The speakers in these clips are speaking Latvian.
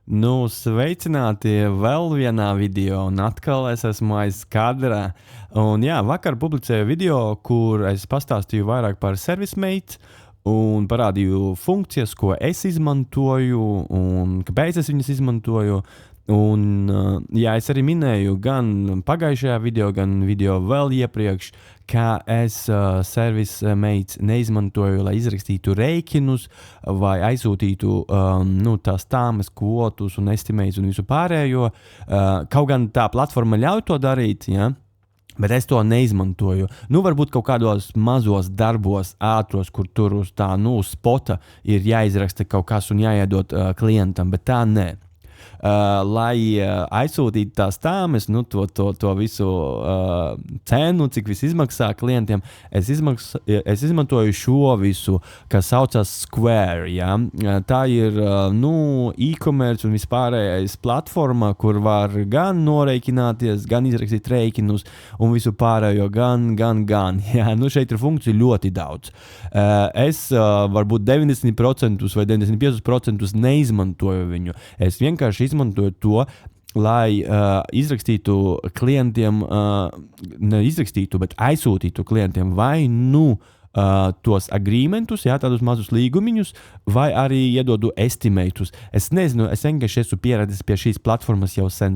Sveicināti vēl vienā video, un atkal es esmu aiz kadra. Un jā, vakar publicēju video, kur es pastāstīju vairāk par ServiceMate un parādīju funkcijas, ko es izmantoju un kāpēc es viņas izmantoju. Un, jā, es arī minēju gan pagājušajā video, gan video vēl iepriekš, kā es ServiceMate neizmantoju, lai izrakstītu rēķinus vai aizsūtītu tās tāmas, kvotus un estimates un visu pārējo. Kaut gan tā platforma ļauj to darīt, ja? Bet es to neizmantoju. Varbūt kaut kādos mazos darbos, ātros, kur tur uz tā, uz spota ir jāizraksta kaut kas un jāiedod klientam, bet tā nē. Lai aizsūtītu tās tāmas, to visu cenu, cik viss izmaksā klientiem, es izmantoju šo visu, kas saucas Square. Ja? Tā ir e-commerce un vispārējais platforma, kur var gan norēķināties, gan izrakstīt rēķinus un visu pārējo, gan. Ja? Šeit ir funkciju ļoti daudz. Es varbūt 90% vai 95% neizmantoju viņu. Es vienkārši izmantoju to, lai izrakstītu klientiem, neizrakstītu, bet aizsūtītu klientiem vai tos agreementus, jā, tādus mazus līgumiņus, vai arī iedodu estimatus. Es nezinu, es vienkārši esmu pieredzējis pie šīs platformas jau sen.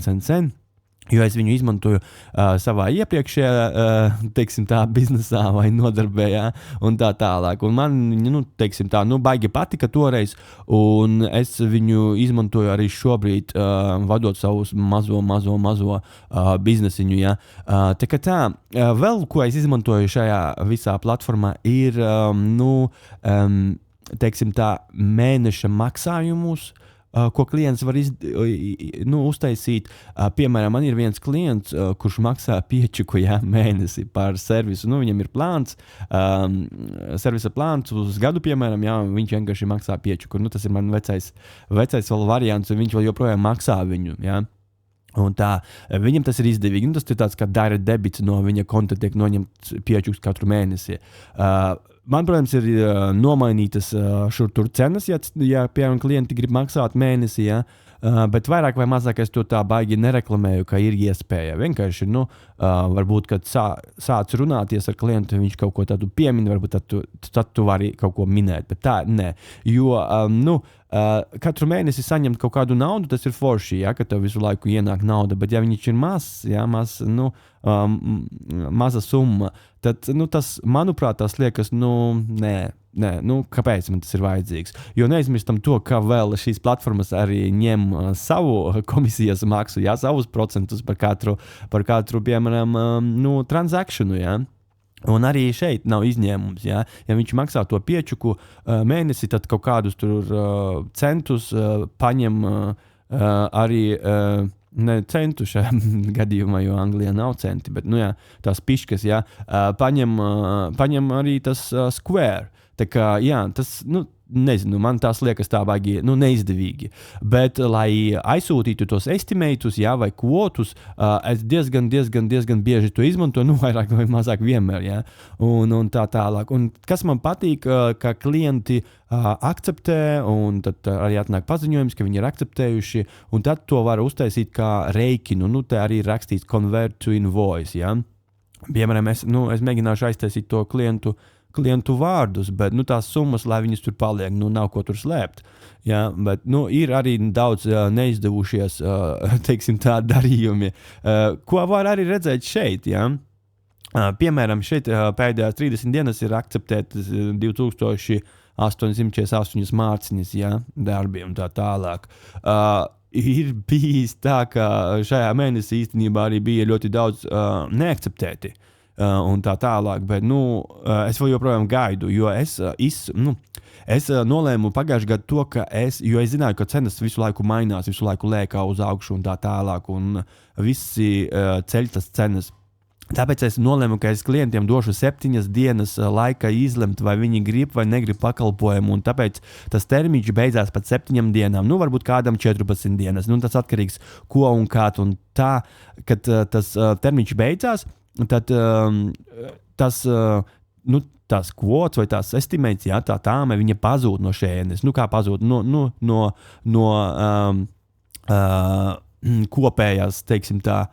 Jo es viņu izmantoju savā iepriekšējā, teiksim tā, biznesā vai nodarbē, jā, un tā tālāk. Un man, teiksim tā, baigi patika toreiz, un es viņu izmantoju arī šobrīd, vadot savus mazo biznesiņu, jā. Vēl, ko es izmantoju šajā visā platformā, ir, teiksim tā, mēneša maksājumus, ko klients var uztaisīt. Piemēram, man ir viens klients, kurš maksā piečuku mēnesi par servisu. Viņam ir plāns, servisa plāns uz gadu, piemēram, viņš vienkārši maksā piečuku. Tas ir man vecais vēl variants, un viņš vēl joprojām maksā viņu. Ja? Un tā, viņam tas ir izdevīgi. Tas ir tāds kā direct debits no viņa konta, tiek noņemts piečuks katru mēnesi. Man, protams, ir nomainītas šur tur cenas, ja piemēram klienti grib maksāt mēnesi, ja? Bet vairāk vai mazāk es to tā baigi nereklamēju, ka ir iespēja. Vienkārši, varbūt, kad sāc runāties ar klientu, viņš kaut ko tādu piemin, varbūt tad tu vari kaut ko minēt, bet tā nē. Jo, katru mēnesi saņemt kaut kādu naudu, tas ir forši, ja, ka tev visu laiku ienāk nauda, bet ja viņš ir maza summa, tad, tas, manuprāt, tas liekas, nē, kāpēc man tas ir vajadzīgs? Jo neaizmirstam to, ka vēl šīs platformas arī ņem savu komisijas maksu, ja, savus procentus par katru piemēram, transakciju, ja. Un arī šeit nav izņēmums. Ja viņš maksā to piečuku mēnesi, tad kaut kādus tur centus paņem arī, ne centu šajā gadījumā, jo Anglijā nav centi, bet tās piškas, paņem arī tas Square. Tā kā, tas, nezinu, man tās liekas tā baigi, neizdevīgi. Bet, lai aizsūtītu tos estimatus, vai kvotus, es diezgan bieži to izmantoju, vairāk vai mazāk vienmēr, un tā tālāk. Un kas man patīk, ka klienti akceptē, un tad arī atnāk paziņojums, ka viņi ir akceptējuši, un tad to var uztaisīt kā rēķinu. Te arī ir rakstīts convert to invoice, Piemēram, es mēģināšu aiztaisīt to klientu vārdus, bet tās summas, lai viņas tur paliek, nav ko tur slēpt. Ja? Bet ir arī daudz neizdevušies, teiksim tā, darījumi, ko var arī redzēt šeit. Ja? Piemēram, šeit pēdējās 30 dienas ir akceptētas 2848 mārciņas, darbi un tā tālāk. Ir bijis tā, ka šajā mēnesī īstenībā arī bija ļoti daudz neakceptēti. Un tā tālāk, bet es vēl joprojām gaidu, jo es nolēmu pagājušajā gadā to, ka jo es zināju, ka cenas visu laiku mainās, visu laiku lēkā uz augšu un tā tālāk, un visi ceļ tas cenas. Tāpēc es nolēmu, ka es klientiem došu 7 dienas laika izlemt, vai viņi grib vai negrib pakalpojumu, un tāpēc tas termiņš beidzās pēc 7 dienām. Varbūt kādam 14 dienas, tas atkarīgs ko un kā, un tā, kad tas termiņš beidzās, tad tās kvots vai tās estimates, tā tāme, viņa pazūd no šejienes. Kā pazūd? kopējās, teiksim tā,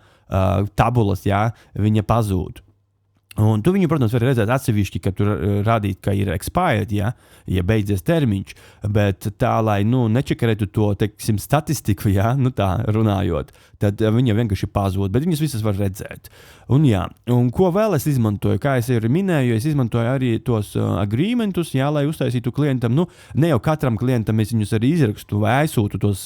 tabulas, jā, viņa pazūd. Un tu viņu, protams, vari redzēt atsevišķi, ka tur rādīt, ka ir expired, ja beidzies termiņš, bet tā, lai, nečekarētu to, teiksim, statistiku, ja, tā runājot, tad viņa vienkārši pazūd, bet viņas visas var redzēt. Un ko vēl es izmantoju, kā es arī minēju, es izmantoju arī tos agreementus, jā, lai uztaisītu klientam, ne jau katram klientam es viņus arī izrakstu vai aizsūtu tos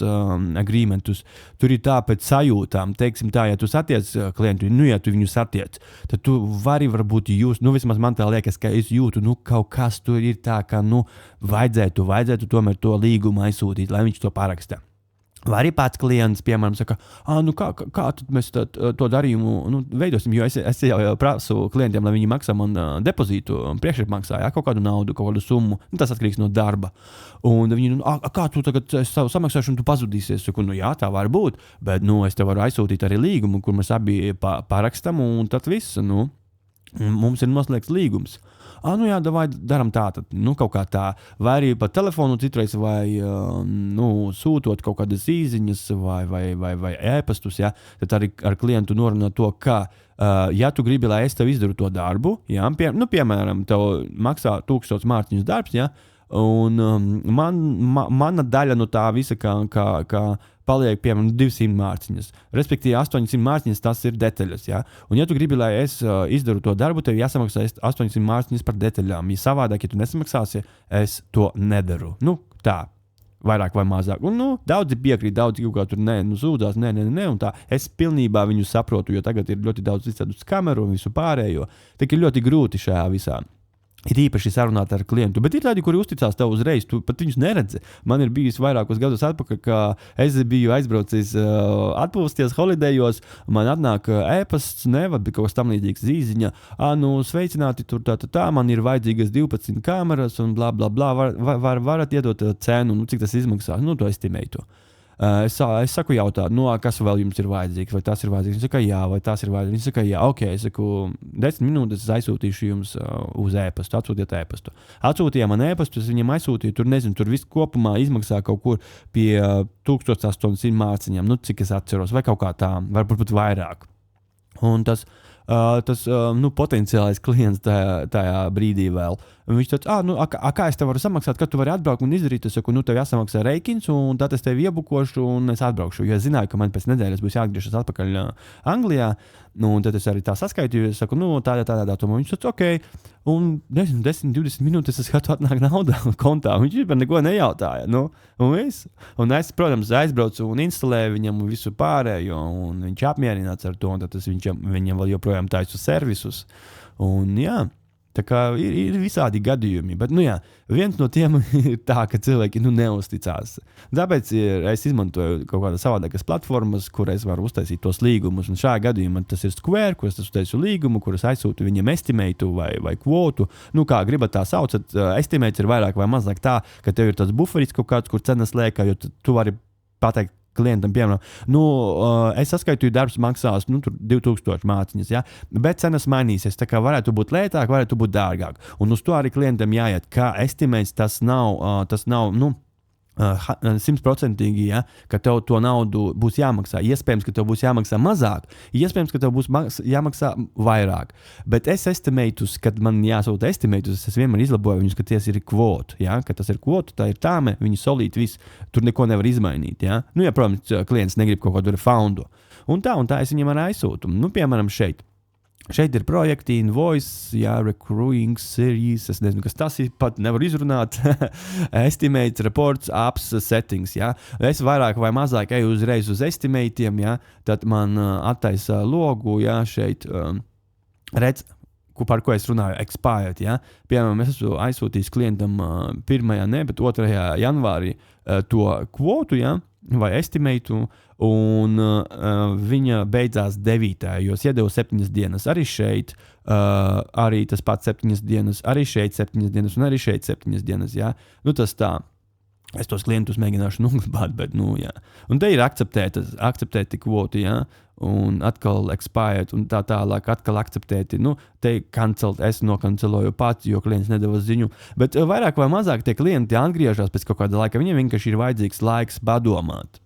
agreementus, tur ir tā pēc sajūtām, teiksim tā, ja tu satiec klientu, ja tu viņu satiec, tad tu varbūt jūs, vismaz man tā liekas, ka es jūtu, kaut kas tur ir tā, ka, vajadzētu tomēr to līgumu aizsūtīt, lai viņš to paraksta. Vai arī pats klients, piemēram, saka, kā tad mēs to darījumu veidosim, jo es jau prasu klientiem, lai viņi maksā man depozītu, priekšapmaksā, kaut kādu naudu, kaut kādu summu, tas atkarīgs no darba. Un viņi, kā tu tagad savu samaksāšu un tu pazudīsies? Saku, jā, tā var būt, bet, es tev varu aizsūtīt arī līgumu, kur mēs abi parakstam, un tad viss, mums ir noslēgts līgums. Davai daram tā, tad, kaut kā tā, vai arī pa telefonu citreiz, vai, sūtot kaut kādas īziņas vai ēpastus, ja, tad arī ar klientu norunāt to, ka, ja tu gribi, lai es tev izdaru to darbu, ja, piemēram, tev maksā 1000 mārciņas darbs, ja, un mana daļa no tā visa, kā paliek, piemēram, 200 mārciņas. Respektīvi, 800 mārciņas tas ir detaļas. Ja? Un, ja tu gribi, lai es izdaru to darbu, tev jāsamaksā 800 mārciņas par detaļām. Ja savādāk, ja tu nesamaksāsi, es to nedaru. Tā. Vairāk vai mazāk. Un, daudzi piekrīt, daudzi kaut kā tur sūdzās, un tā. Es pilnībā viņu saprotu, jo tagad ir ļoti daudz visādu kameru un visu pārējo. Tā ir ļoti grūti šajā visā. Ir īpaši sarunāt ar klientu, bet ir tādi, kuri uzticās tev uzreiz, tu pat viņus neredzi. Man ir bijis vairākus gadus atpakaļ, ka es biju aizbraucis atpūsties holidejos, man atnāk ēpasts, bet kaut kas tam līdzīgs zīziņa, sveicināti tur tā, man ir vajadzīgas 12 kameras un blā, blā, blā, varat iedot cenu, cik tas izmaksās, to estimētu. Es saku jautāt, kas vēl jums ir vajadzīgs, vai tas ir vajadzīgs? Viņš saka, jā, vai tas ir vajadzīgs? Viņš saka, jā, ok, es saku, 10 minūtes es aizsūtīšu jums uz ēpastu, atsūtiet ēpastu. Atsūtījām man ēpastu, es viņam aizsūtīju, tur viss kopumā izmaksā kaut kur pie 1800 mārciņām, cik es atceros, vai kaut kā tā, varbūt pat vairāk. Un tas potenciālais klients tajā brīdī vēl. Viņš teica, kā es tev varu samaksāt, kad tu vari atbraukt un izdarīt? Es saku, tev jāsamaksā reikins, un tad es tevi iebukošu un es atbraukšu. Jo es zināju, ka man pēc nedēļas būs jāatgriežas atpakaļ Anglijā, un tad es arī tā saskaitīju, es saku, tādā datumā. Viņš teica, ok, un 10-20 minūtes es skatu atnāk naudā kontā. Viņš vispār neko nejautāja, un viss. Un es, protams, aizbraucu un instalēju viņam visu pārējo, un viņš apmierināts ar to, un tad viņam vēl joprojām taisu servisus. Un tā kā ir visādi gadījumi, bet, viens no tiem ir tā, ka cilvēki, neusticās. Tāpēc es izmantoju kaut kādas savādākas platformas, kur es varu uztaisīt tos līgumus, un šajā gadījumā tas ir Square, kur es uztaisu līgumu, kur es aizsūtu viņam estimētu vai kvotu, kā gribat tā saucat, estimates ir vairāk vai mazāk tā, ka tev ir tas buferis kaut kāds, kur cenas liekā, jo tu vari pateikt klientam, piemēram, es saskaitīju, darbs maksās 2000 mārciņas, ja? Bet cenas mainīsies, tā kā varētu būt lētāk, varētu būt dārgāk. Un uz to arī klientam jāiet, kā estimēts, tas nav 100%, ja, ka tev to naudu būs jāmaksā. Iespējams, ka tev būs jāmaksā mazāk, iespējams, ka tev būs jāmaksā vairāk. Bet es estimētus, kad man jāsūta estimētus, es vienmēr izlaboju viņus, ka tie ir kvotu. Ja, ka tas ir kvotu, tā ir tāme, viņi solīt visu, tur neko nevar izmainīt. Ja. Protams, klients negrib kaut kādu refundu. Un tā es viņam arī aizsūtu. Piemēram, šeit. Šeit ir projekti, invoice, recruiting series, es nezinu, kas tas ir, pat nevaru izrunāt, estimates, reports, apps, settings, Es vairāk vai mazāk eju uzreiz uz estimatiem, tad man attaisa logu, šeit, redz, par ko es runāju, expired, Piemēram, es esmu aizsūtījis klientam 1. bet 2. janvārī to kvotu, vai estimētu, un viņa beidzās 9. jo es iedevu 7 dienas. Arī šeit, arī tas pats 7 dienas, arī šeit 7 dienas, un arī šeit 7 dienas, tas tā. Es tos klientus mēģināšu noglabāt, bet, Un te ir akceptēti kvoti, un atkal expired, un tā tālāk atkal akceptēti. Te cancelled, es nokanceloju pats, jo klients nedeva ziņu. Bet vairāk vai mazāk tie klienti atgriežas pēc kaut kāda laika. Viņiem vienkārši ir vajadzīgs laiks padomāt.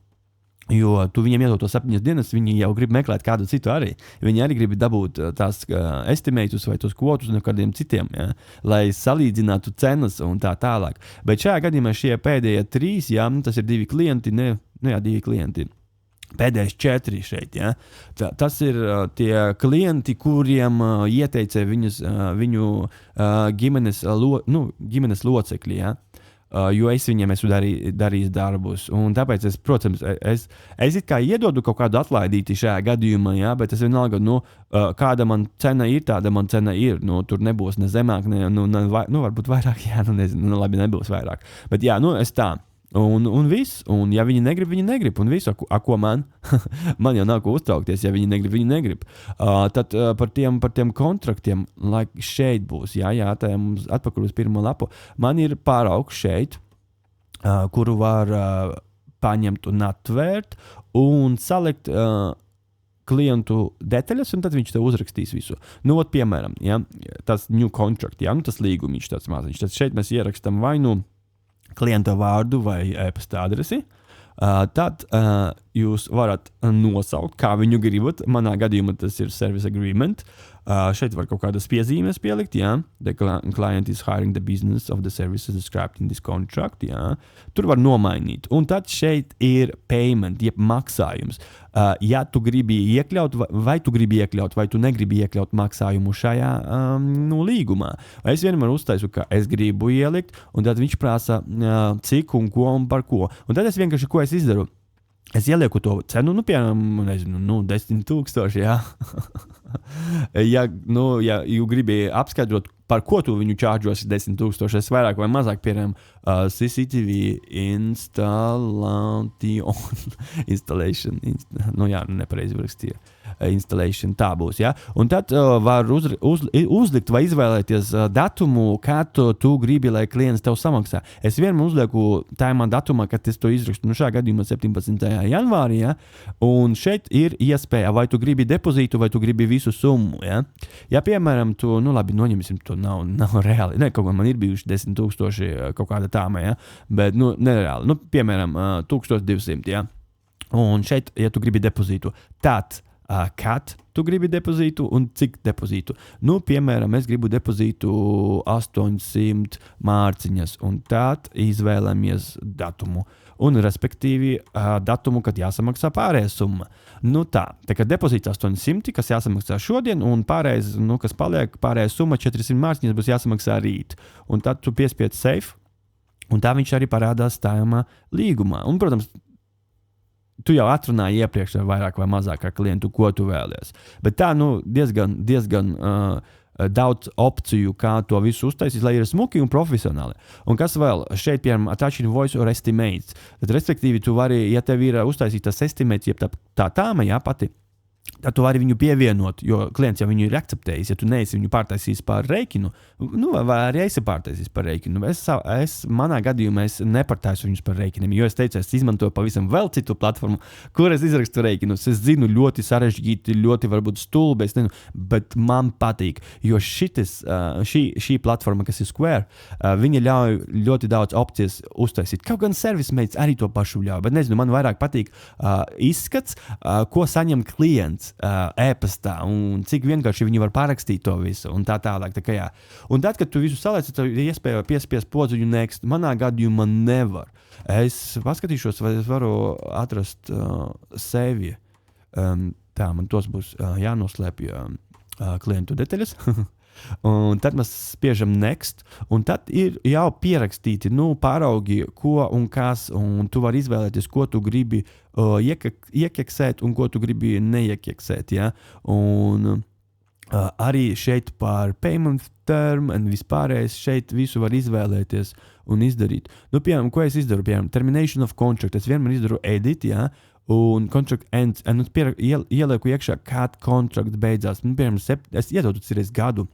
Jo tu viņiem iedod to 7 dienas, viņi jau grib meklēt kādu citu arī. Viņi arī grib dabūt tās estimētus vai tos kvotus no kādiem citiem, ja? Lai salīdzinātu cenas un tā tālāk. Bet šajā gadījumā šie pēdējie 3, jā, tas ir 2 klienti, 2 klienti. Pēdējais 4 šeit, ja? Tas ir tie klienti, kuriem ieteica viņu ģimenes locekļi, ja? Jo es viņiem esmu darījis darbus. Un tāpēc es, protams, es it kā iedodu kaut kādu atlaidīti šajā gadījumā, ja, bet es vienalga, kāda man cena ir, tāda man cena ir. Tur nebūs ne zemāk, varbūt vairāk, jā, nezinu, labi, nebūs vairāk. Bet jā, es tā. Un viss, un ja viņi negrib, un visu, ko man man jau nav ko uztraukties, ja viņi negrib. Tad par tiem kontraktiem, lai šeit būs, jā, tā mums atpakaļ uz pirmo lapu, man ir pāraugs šeit, kuru var paņemt un atvērt, un salikt klientu detaļas, un tad viņš tev uzrakstīs visu. Piemēram, ja, tas new contract, ja, tas līgumiņš tāds maziņš, tad šeit mēs ierakstam vai klienta vārdu vai e-pasta adresi, tad jūs varat nosaukt, kā viņu gribat. Manā gadījumā tas ir service agreement. Šeit var kaut kādas piezīmes pielikt, jā. The client is hiring the business of the services described in this contract, jā. Tur var nomainīt. Un tad šeit ir payment, jeb maksājums. Ja tu gribi iekļaut, vai tu negribi iekļaut maksājumu šajā līgumā. Es vienmēr uztaisu, ka es gribu ielikt, un tad viņš prasa, cik un ko un par ko. Un tad es vienkārši, ko es izdaru? Es ielieku to cenu, piemēram, 10,000, jā. Ja jūs gribi apskaidrot, par ko tu viņu čārģos 10,000, es vairāk vai mazāk, piemēram, CCTV installation, nepareizi rakstīju. Installation, tā būs, ja? Un tad var uzlikt vai izvēlēties datumu, kad tu gribi, lai klients tev samaksā. Es vienmēr uzlieku tajā datumā, kad es to izrakstu, šajā gadījumā 17. janvārī, ja? Un šeit ir iespēja, vai tu gribi depozītu, vai tu gribi visu summu, ja? Ja, piemēram, tu, labi, noņemsim, to nav reāli, kaut kā man ir bijuši 10,000 kaut kāda tāma, ja? Bet, nereāli, piemēram, 1,200, ja? Un šeit, ja tu gribi depozītu, tad kad tu gribi depozītu un cik depozītu. Piemēram, es gribu depozītu 800 mārciņas, un tad izvēlamies datumu. Un, respektīvi, datumu, kad jāsamaksā pārējā summa. Tā kā depozīts 800, kas jāsamaksā šodien, un pārējais, kas paliek, pārējā summa 400 mārciņas būs jāsamaksā rīt. Un tad tu piespied save, un tā viņš arī parādās tajā līgumā. Un, protams, tu jau atrunāji iepriekš vairāk vai mazāk ar klientu, ko tu vēlies. Bet tā, diezgan daudz opciju, kā to visu uztaisīt, lai ir smuki un profesionāli. Un kas vēl? Šeit, piemēram, attaching voice or estimates. Tad, respektīvi, tu vari, ja tev ir uztaisītas estimates, jeb tā tāma, jā, pati, tad tu vari viņu pievienot, jo klients jau viņu ir akceptējis. Ja tu neesi viņu pārtaisījis par rēķinu, vai arī esi pārtaisījis par rēķinu. Manā gadījumā es nepārtaisu viņus par rēķiniem, jo es teicu, es izmantoju pavisam vēl citu platformu, kur es izrakstu rēķinus. Es zinu, ļoti sarežģīti, ļoti varbūt stulbi, bet man patīk, jo šī platforma, kas ir Square, viņa ļauj ļoti daudz opcijas uztaisīt. Kaut gan ServiceMates arī to pašu ļauj, bet nezinu, man vairāk patīk izskats, ko saņem klients e-pastā, un cik vienkārši viņi var parakstīt to visu, un tā tālāk. Tā kā jā. Un tad, kad tu visu saliec, tad ir iespēja piespiest podziņu next. Manā gadījumā nevar. Es paskatīšos, vai es varu atrast sevi. Tā, man tos būs jānoslēpj klientu detaļas. Un tad mēs spiežam next, un tad ir jau pierakstīti, pāraugi, ko un kas, un tu vari izvēlēties, ko tu gribi iekeksēt un ko tu gribi neiekeksēt, ja? Un arī šeit par payment term un vispārējais šeit visu var izvēlēties un izdarīt. Piemēram, ko es izdaru? Piemēram, termination of contract. Es vienmēr izdaru edit, ja? Un contract ends, un ielieku iekšā, kad contract beidzās. Piemēram, es iedodu cireiz gadu.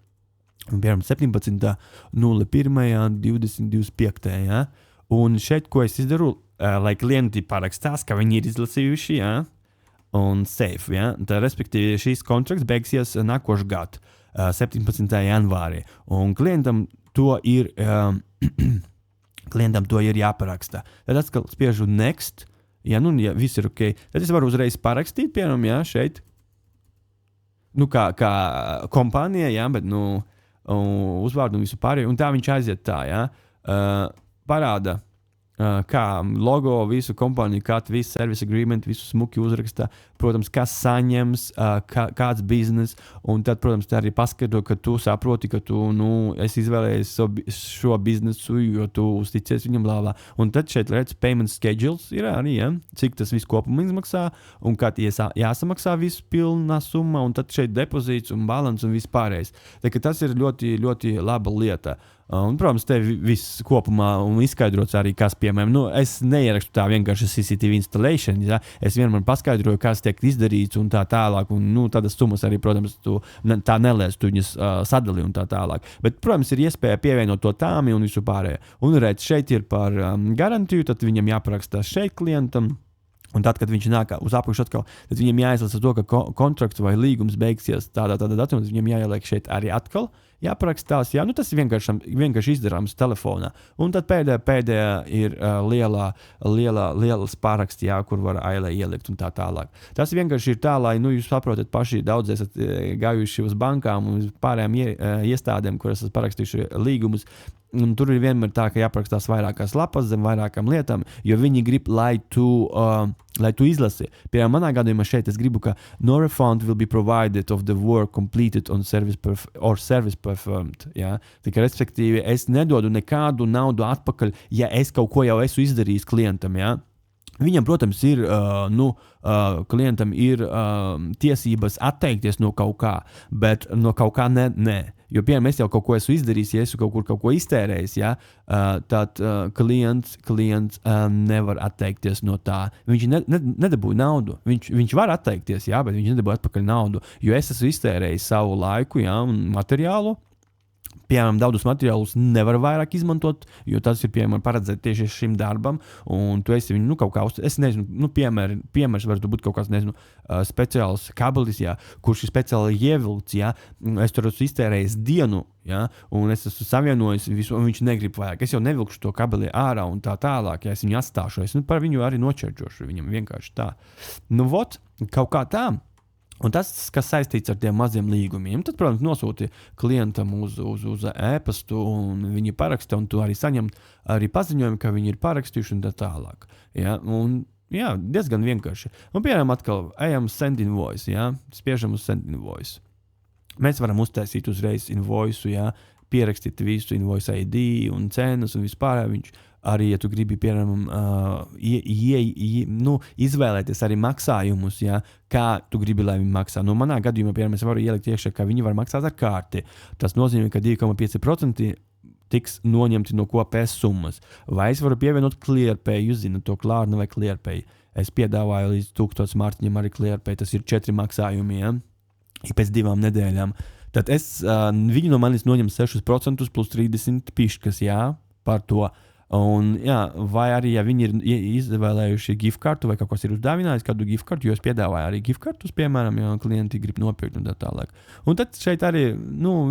Piemēram, 17.01.2025. Ja? Un šeit, ko es izdaru, lai klienti parakstās, ka viņi ir izlasījuši, ja? Un save. Ja? Tā, respektīvi, šīs kontrakts beigsies nākošu gadu, 17. janvārī. Un klientam to ir jāparaksta. Tad atkal spiežu next, Ja, ja viss ir ok. Tad es varu uzreiz parakstīt, piemēram, jā, šeit. Kā kompānija, jā, bet, uzvārdu un visu pārējo. Un tā viņš aiziet tā, jā. Parāda, kā logo, visu kompāniju, visu service agreement, visu smuki uzraksta, protams, kas saņems, kāds biznes, un tad, protams, tā arī paskaidro, ka tu saproti, ka tu, esi izvēlējies šo biznesu, jo tu uzticies viņam blāvā. Un tad šeit redz payment schedules ir arī, ja, cik tas viss kopumā izmaksā, un kā jāsamaksā visu pilnā summa, un tad šeit depozīts un balans un viss pārējais. Tā ka tas ir ļoti, ļoti laba lieta. Un, protams, te viss kopumā un izskaidrots arī, kas, piemēram, es neierakstu tā vienkārši CCTV installation, ja? Es vienmēr paskaidroju, kas tiek izdarīts un tā tālāk, un, tādas summas arī, protams, tu tā nelēs, tu viņas sadali un tā tālāk. Bet, protams, ir iespēja pievienot to tāmi un visu pārējo. Un, redz, šeit ir par garantiju, tad viņam jāparakstā šeit klientam. Un tad, kad viņš nāk uz apakšu atkal, tad viņam jāizlasa to, ka kontrakts vai līgums beigsies tādā datumā, viņam jāieliek šeit arī atkal, jāparakstās. Jā, tas ir vienkārši izdarāms telefonā. Un tad pēdējā ir lielas paraksts, jā, kur var ailē ielikt un tā tālāk. Tas vienkārši ir tā, lai jūs saprotat paši, daudz esat gājuši uz bankām un pārējām iestādēm, kuras esat parakstījuši līgumus. Un tur ir vienmēr tā, ka jāparakstās vairākās lapas zem vairākām lietām, jo viņi grib, lai tu izlasi. Piemēram, manā gadījumā šeit es gribu, ka no refund will be provided of the work completed on service performed. Ja? Tā kā, respektīvi, es nedodu nekādu naudu atpakaļ, ja es kaut ko jau esmu izdarījis klientam. Ja? Viņam, protams, ir, klientam ir tiesības atteikties no kaut kā, bet no kaut kā nē. Jo, piemēram, es jau kaut ko esmu izdarījis, ja esmu kaut ko iztērējis, ja, tad klients nevar atteikties no tā. Viņš nedabūja naudu. Viņš var atteikties, ja, bet viņš nedabūja atpakaļ naudu, jo es esmu iztērējis savu laiku, ja, un materiālu. Piemēram, daudzus materiālus nevar vairāk izmantot, jo tas ir, piemēram, paredzēts tieši šim darbam, un tu esi viņu kaut kā es nezinu, piemērs var būt kaut kāds, nezinu, speciāls kabelis, jā, kurš ir speciāli ievilkts, jā, es tur esmu iztērējis dienu, jā, un es esmu savienojis visu, un viņš negrib vairāk. Es jau nevilkšu to kabeli ārā un tā tālāk, ja es viņu atstāšu, es par viņu arī nočerģošu, viņam vienkārši tā. Kaut kā tā. Un tas, kas saistīts ar tiem maziem līgumiem, tad, protams, nosūti klientam uz e-pastu, un viņi paraksta, un tu arī saņem arī paziņojumu, ka viņi ir parakstījuši un tā tālāk. Ja? Un, jā, diezgan vienkārši. Un, piemēram, atkal ejam send invoice, ja? Spiežam uz send invoice. Mēs varam uztaisīt uzreiz invoice, ja? Pierakstīt visu invoice ID un cenas un vispār viņš. Arī, ja tu gribi, piemēram, izvēlēties arī maksājumus, ja, kā tu gribi, lai viņi maksā. Manā gadījumā, piemēram, es varu ielikt iekšā, ka viņi var maksāt ar karti. Tas nozīmē, ka 2,5% tiks noņemti no kopējas summas. Vai es varu pievienot ClearPay, jūs zināt to Klarna vai ClearPay. Es piedāvāju līdz 1000 mārciņiem arī ClearPay, tas ir 4 maksājumi, ja, pēc 2 nedēļām. Tad viņi no manis noņem 6% plus 30 piškas, jā, par to. Un, jā, vai arī, ja viņi ir izvēlējuši gift kartu vai kaut kas ir uzdāvinājis kādu gift kartu, jo es piedāvāju arī gift kartus, piemēram, ja klienti grib nopirkt un tā tālāk. Un tad šeit arī,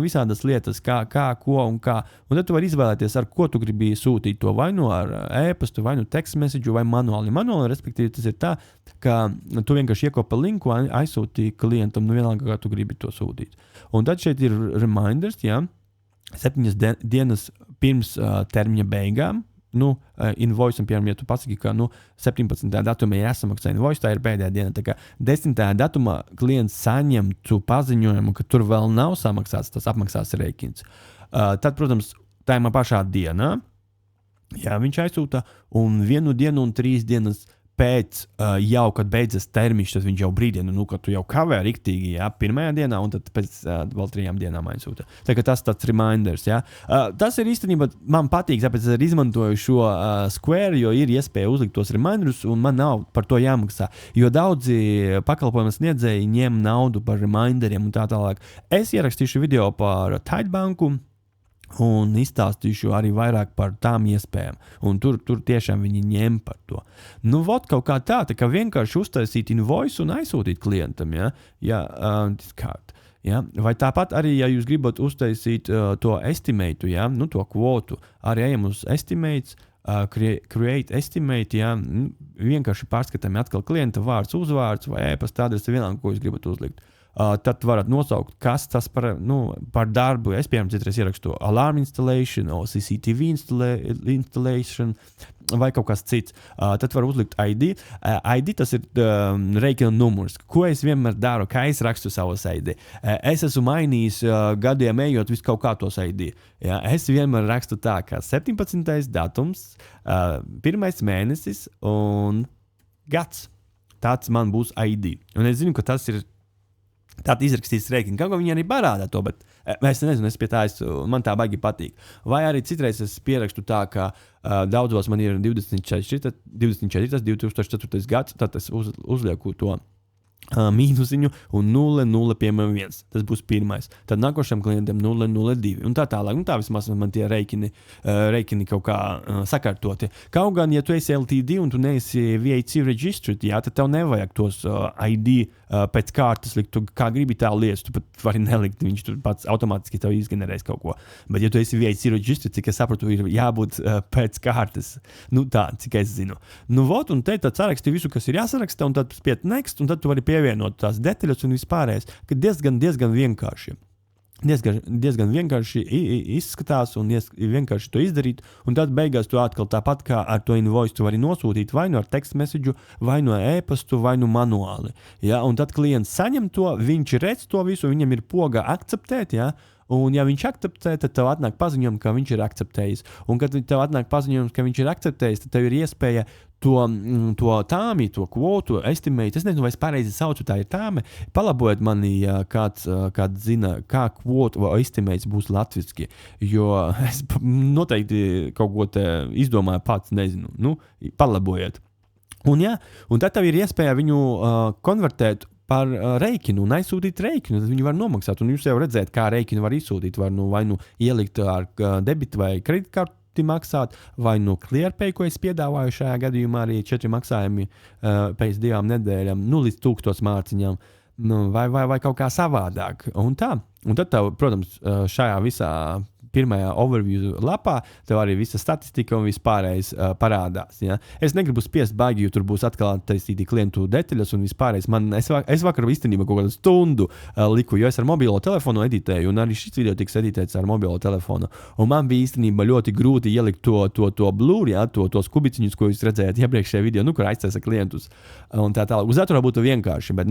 visādas lietas, kā, ko un kā. Un tad tu vari izvēlēties, ar ko tu gribi sūtīt to, vai ar e-pastu, vai text message, vai manuāli. Manuāli, respektīvi, tas ir tā, ka tu vienkārši iekopi linku, aizsūti klientam, vienalga, kā tu gribi to sūtīt. Un tad šeit ir reminders, jā, 7 dienas pirms termiņa beigām. Invoice, piemēram, ja tu pasaki, ka 17. datumā jāsamaksā invoice, tā ir pēdējā diena. Tā kā 10. datumā klients saņemtu paziņojumu, ka tur vēl nav samaksāts tas apmaksās rēķins. Tad, protams, tā ir pašā dienā, jā, viņš aizsūta, un 1 dienu un 3 dienas pēc jau, kad beidzas termiņš, tad viņš jau brīdina, ka tu jau kavē riktīgi, jā, 1. dienā, un tad pēc vēl 3 dienām aizsūta. Tā kā tas tāds reminders, jā. Tas ir īstenībā, man patīk, tāpēc es arī izmantoju šo Square, jo ir iespēja uzlikt tos reminderus, un man nav par to jāmaksā. Jo daudzi pakalpojumu sniedzēji ņem naudu par reminderiem un tā tālāk. Es ierakstīšu video par Tide banku, un izstāstīšu arī vairāk par tām iespējām. Un tur tiešām viņi ņem par to. Kaut kā tā kā vienkārši uztaisīt invoice un aizsūtīt klientam, ja? Ja? Vai tāpat arī, ja jūs gribat uztaisīt to estimētu, ja? To kvotu, arī ejam uz estimates, create estimate, ja, vienkārši pārskatām atkal klienta vārds, uzvārds vai e-pasta adrese vienalga, ko jūs gribat uzlikt. Tad varat nosaukt, kas tas par darbu. Es, piemēram, citreiz ierakstu alarm installation, CCTV installation vai kaut kas cits. Tad var uzlikt ID. ID tas ir rēķina numurs. Ko es vienmēr daru, kā es rakstu savus ID. Es esmu mainījis gadiem ejot visu kaut kā tos ID. Ja? Es vienmēr rakstu tā, kā 17. datums, 1. mēnesis un gads. Tāds man būs ID. Un es zinu, ka tas ir tāda izrakstīts rēķina. Kaut kā viņi arī parādā to, bet es nezinu, es pie tā man tā baigi patīk. Vai arī citreiz es pierakstu tā, ka daudzos man ir 24, 2004. gads, tad es uzlieku to mīnusiņu un 0,0 piemēram 1. Tas būs pirmais. Tad nākošam klientam 0,02 un tā tālāk. Un tā vismaz man tie rēķini kaut kā sakārtoti. Kaut gan, ja tu esi LTD un tu neesi VAT registered, jā, tad tev nevajag tos ID pēc kārtas likt. Tu kā gribi tā lietas, tu pat vari nelikt. Viņš tur pats automātiski tev izgenerēs kaut ko. Bet ja tu esi VAT registered, cik es sapratu, ir jābūt pēc kārtas. Nu tā, cik es zinu. Nu vot, un te tad saraksti visu, kas ir jāsaraksta, un tad spiet next, un tad tu vari pievienot tās detaļas un vispārējais, ka diezgan vienkārši. Diezgan vienkārši izskatās un vienkārši to izdarīt, un tad beigās tu atkal tāpat kā ar to invoice tu vari nosūtīt vai no ar text message, vai no e-pastu, vai no manuāli. Ja? Un tad klients saņem to, viņš redz to visu, viņam ir poga akceptēt, ja? Un ja viņš akceptē, tad tev atnāk paziņojums, ka viņš ir akceptējis. Un kad tev atnāk paziņojums, ka viņš ir akceptējis, tad tev ir iespēja to tāmi, to kvotu, estimēt. Es nezinu, vai es pareizi saucu, tā ir tāme. Palabojiet mani, ja kāds zina, kā kvotu vai estimēts būs latviski. Jo es noteikti kaut ko te izdomāju pats, nezinu. Nu, palabojiet. Un tad tev ir iespēja viņu konvertēt par rēķinu un aizsūtīt rēķinu, tad viņi var nomaksāt. Un jūs jau redzēt, kā rēķinu var izsūtīt. Var vai ielikt ar debitu vai kreditkarti maksāt, vai ClearPay, ko es piedāvāju šajā gadījumā arī 4 maksājumi pēc 2 nedēļām, līdz 1000 mārciņām, vai kaut kā savādāk. Un tā. Un tad tev, protams, šajā visā pirmajā overview lapā tev arī visa statistika un vispārējais parādās. Ja? Es negribu spiest baigi, jo tur būs atkal attīstīti klientu detaļas un vispārējais. Es vakar īstenībā kaut kādu stundu liku, jo es ar mobilo telefonu editēju, un arī šis video tiks editēts ar mobilo telefonu. Un man bija īstenībā ļoti grūti ielikt to blur, ja? Tos kubiciņus, ko jūs redzējāt iepriekšējā video, kur aiztaisa klientus. Un tā tālāk. Uz datora būtu vienkārši, bet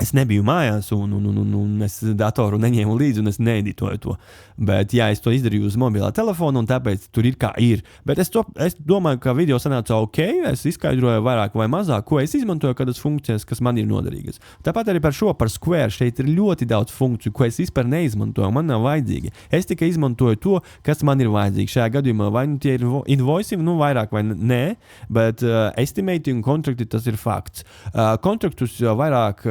es nebiju mājās, un es datoru neņēmu līdzi, un es needitoju to. Bet, es to izdarīju uz mobilā telefona, un tāpēc tur ir kā ir. Bet es domāju, ka video sanāca ok, es izskaidroju vairāk vai mazāk, ko es izmantoju, kādas funkcijas, kas man ir noderīgas. Tāpat arī par Square šeit ir ļoti daudz funkciju, ko es vispār neizmantoju, man nav vajadzīgi. Es tikai izmantoju to, kas man ir vajadzīgi. Šajā gadījumā vai tie ir invoici, vairāk vai nē, bet estimating un kontrakti tas ir fakts. Kontraktus vairāk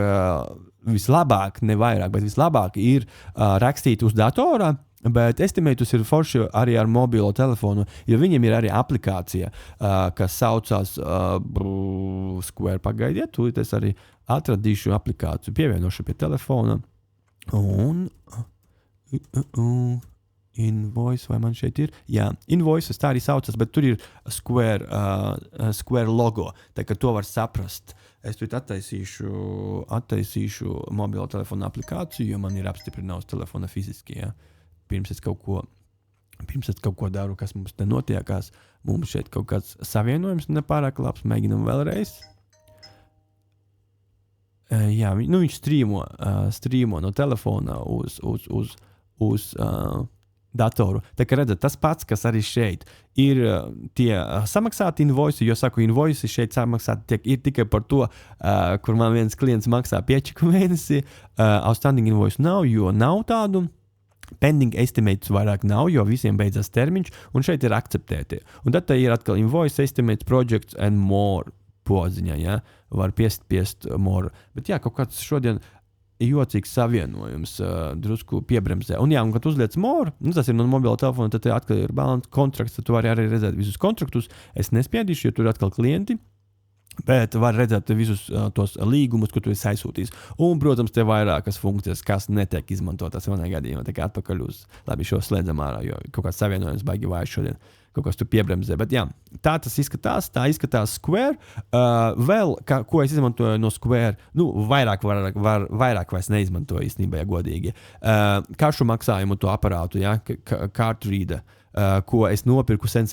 vislabāk, ne vairāk, bet vislabāk ir rakstīt uz datora, bet estimētus ir forši arī ar mobilo telefonu, jo viņiem ir arī aplikācija, kas saucās Square. Pagaidiet, tūlīt es arī atradīšu aplikāciju, pievienošu pie telefona. Un Invoice, vai man šeit ir? Jā, Invoices tā arī saucas, bet tur ir Square logo, tā ka to var saprast. Es tur attaisīšu mobilo telefonu aplikāciju, jo man ir apstiprināts telefona fiziski, ja. Pirms es kaut ko daru, kas mums te notiekās. Mums šeit kaut kāds savienojums nepārāk labs, mēģinam vēlreiz. Viņš strīmo no telefona uz datoru. Tā kā redzat, tas pats, kas arī šeit ir tie samaksāti invoici, jo saku, invoici šeit samaksāti ir tikai par to, kur man viens klients maksā 5 mēnesi, outstanding invoice nav, jo nav tādu. Pending estimates vairāk nav, jo visiem beidzas termiņš, un šeit ir akceptēti. Un tad ir atkal invoice estimates, projects and more podziņā, ja? Var piest more. Bet kaut kāds šodien jocīgs savienojums drusku piebremzē. Un kad uzliec more, tas ir no mobila telefona, tad atkal ir balance kontrakts, tad tu vari arī redzēt visus kontraktus. Es nespiedīšu, jo tur atkal klienti, bet var redzēt visus tos līgumus, ko tu esi aizsūtījis. Un, protams, te vairākas funkcijas, kas netiek izmantotas vienā gadījumā, tā kā atpakaļ uz, labi, šo slēdzam ārā, jo kaut kāds savienojums baigi vājš šodien. kaut kas tur piebremzē. Bet jā, tā izskatās Square. Vēl, ko es izmantoju no Square, vairāk vairs neizmantoju īstenībā, ja godīgi. Karšu maksājumu to aparātu, ja, card reader, ko es nopirku sen,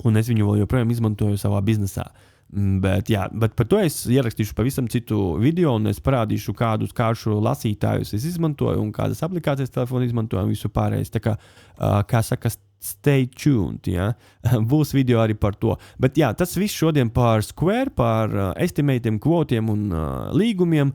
un es viņu vēl joprojām izmantoju savā biznesā. Bet par to es ierakstīšu pavisam citu video, un es parādīšu, kādus karšu lasītājus es izmantoju, un kādas aplikācijas telefonu izmantoju, un visu pārējais. Tā kā saka, stay tuned, ja? Būs video arī par to. Bet jā, tas viss šodien par Square, par estimatiem, kvotiem un līgumiem.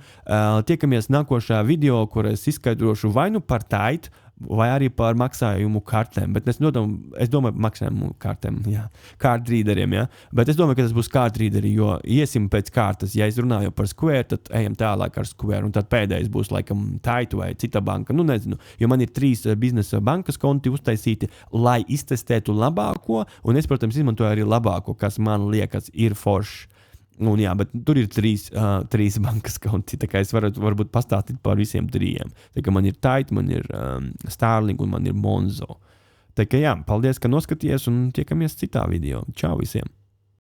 Tiekamies nākošā video, kur es izskaidrošu vai nu par Tide, vai arī par maksājumu kartēm. Bet es domāju maksājumu kartēm, jā, cardreaderiem, jā. Bet es domāju, ka tas būs cardreaderi, jo iesim pēc kārtas. Ja es runāju par Square, tad ejam tālāk ar Square, un tad pēdējais būs laikam Tide vai cita banka. Nezinu, jo man ir 3 biznesa bankas konti uztaisīti, lai iztestētu labāko, un es, protams, izmantoju arī labāko, kas man liekas ir foršs. Un jā, bet tur ir 3 bankas konti, tā kā es varbūt pastāstīt par visiem 3. Tā kā man ir Tide, man ir Starling un man ir Monzo. Tā kā jā, paldies, ka noskaties un tiekamies citā video. Čau visiem!